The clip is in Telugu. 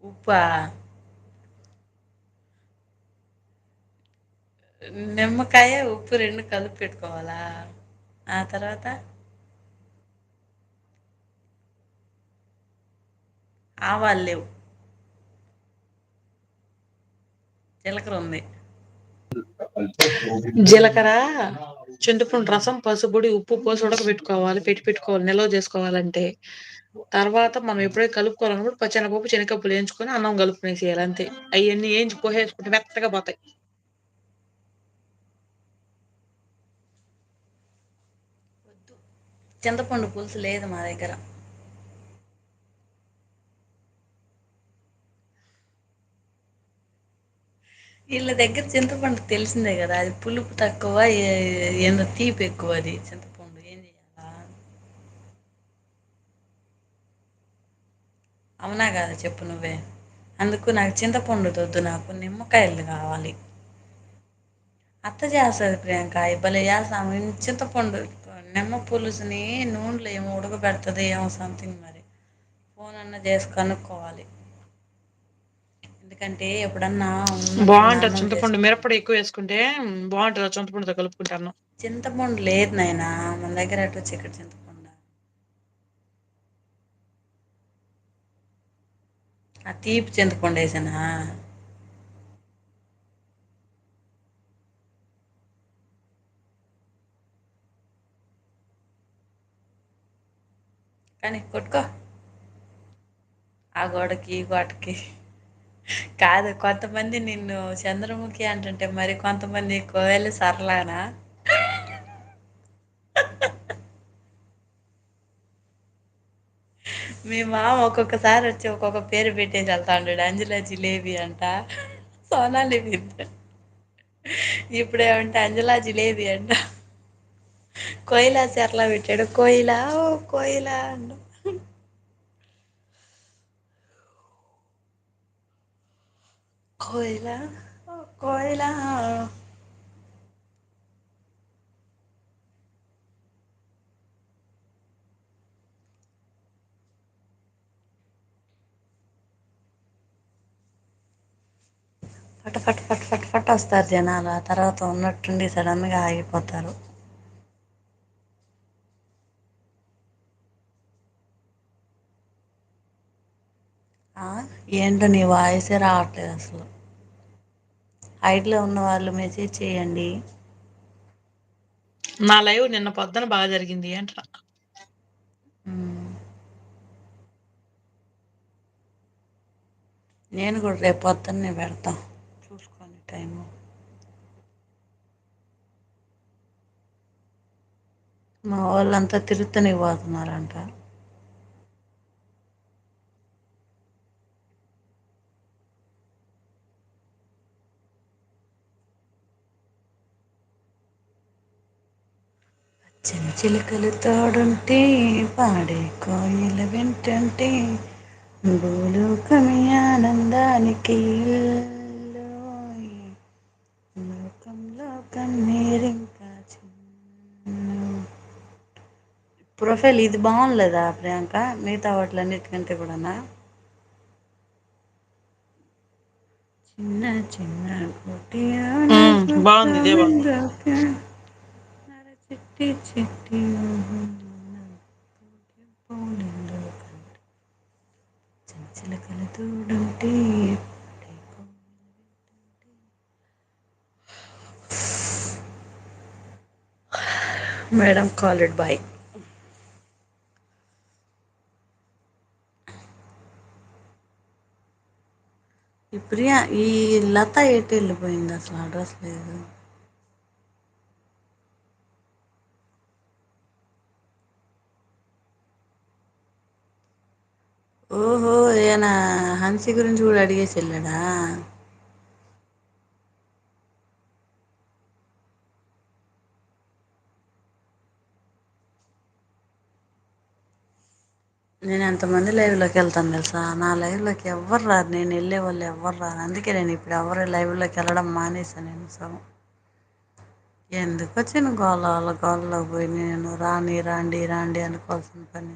ఉప్పా నిమ్మకాయ ఉప్పు రెండు కలిపి పెట్టుకోవాలా ఆ తర్వాత ఆవాలు లేవు జీలకర్ర ఉంది జీలకర్ర చింతపండు రసం పసుపుడి ఉప్పు పోసి ఉడక పెట్టుకోవాలి పెట్టుకోవాలి నిల్వ చేసుకోవాలంటే తర్వాత మనం ఎప్పుడైతే కలుపుకోవాలన్నప్పుడు పచ్చెనపప్పు శనగపప్పులు వేయించుకొని అన్నం కలుపుకునేసేయాలి అంతే అవన్నీ వేయించి పోసేసుకుంటే మెత్తగా పోతాయి చింతపండు పులుసు లేదు మా దగ్గర వీళ్ళ దగ్గర చింతపండు తెలిసిందే కదా అది పులుపు తక్కువ ఏందో తీపి ఎక్కువ అది చింతపండు ఏం చేయాలా అవునా కాదా చెప్పు నువ్వే అందుకు నాకు చింతపండు వద్దు నాకు నిమ్మకాయలు కావాలి అత్త చేస్తది ప్రియాంక భలే చేస్తది చింతపండు నిమ్మ పులుసుని నూనెలో ఏమో ఉడకబెడుతుంది ఏమో సంథింగ్ మరి ఫోన్ అన్నా చేసి కనుక్కోవాలి ఎందుకంటే ఎప్పుడన్నా ఉన్నట్టుండి బాగుంటది అన్నం చింతపండు చేసుకుంటాం మిరపొడి ఎక్కువ వేసుకుంటే బాగుంటది చింతపండుతో కలుపుకుంటే అన్నం చింతపండు లేదు నాయనా మన దగ్గర ఎట్టొచ్చు ఇక్కడ చింతపండు ఆ తీపి చింతపండు వేసానా కానీ కొట్టుకో ఆ గోడకి ఈ గోడకి కాదు కొంతమంది నిన్ను చంద్రముఖి అంటుంటే మరి కొంతమంది కోయలు సరళన మీ మామ ఒక్కొక్కసారి వచ్చి ఒక్కొక్క పేరు పెట్టేసి వెళ్తా ఉంటాడు అంజుల జిలేబీ అంట సోనాలి బింది ఇప్పుడేమంటే అంజలా జిలేబీ అంట కోయిలా సరళ పెట్టాడు కోయిలా ఓ కోయిలా అంట కోయిలా ఓ కోయిలా ఫట ఫట్ ఫట్ ఫట్ ఫట్ వస్తారు జనాలు ఆ తర్వాత ఉన్నట్టుండి సడన్గా ఆగిపోతారు ఆ ఏంటో నీ వాయిసే రావట్లేదు అసలు హైట్లో ఉన్న వాళ్ళు మెసేజ్ చేయండి నా లైవ్ నిన్న పొద్దున బాగా జరిగింది అంటున్నా మ్మ్. నేను కూడా రేపు పొద్దున్నే పెడతా చూసుకొని టైము మా వాళ్ళంతా తిరుత్తనికి పోతున్నారంట చిన్న చిలుకలు తోడుంటే పాడే కోయిల వెంటంటే భూలోకమే ఆనందానికి ఇల్లు లోకంలో కన్నీరింకా చిన్న ప్రొఫైల్ ఇది బాగుండలేదా ప్రియాంక మిగతా వాట్లన్నిటికంటే కూడానా చిన్న చిన్న కుటియాల బాగుంది ఇదే బాగుంది గోదావరి చిట్టి చిట్టి చిలకలు తోడుంటే మేడం కాలర్డ్ బాయ్ ఈ ప్రియా ఈ లత ఎటు వెళ్ళిపోయింది అసలు అడ్రస్ లేదు ఓహో ఏనా హన్సీ గురించి కూడా అడిగేసి వెళ్ళాడా నేను ఎంతమంది లైవ్లోకి వెళ్తాను తెలుసా నా లైవ్లోకి ఎవ్వరు రారు నేను వెళ్ళే వాళ్ళు ఎవ్వరు రారు అందుకే నేను ఇప్పుడు ఎవరు లైవ్లోకి వెళ్ళడం మానేసాను నేను సగం ఎందుకు వచ్చిన గోల వాళ్ళ గోలలో పోయి నేను రాని రాండి రాండి అనుకోవాల్సిన పని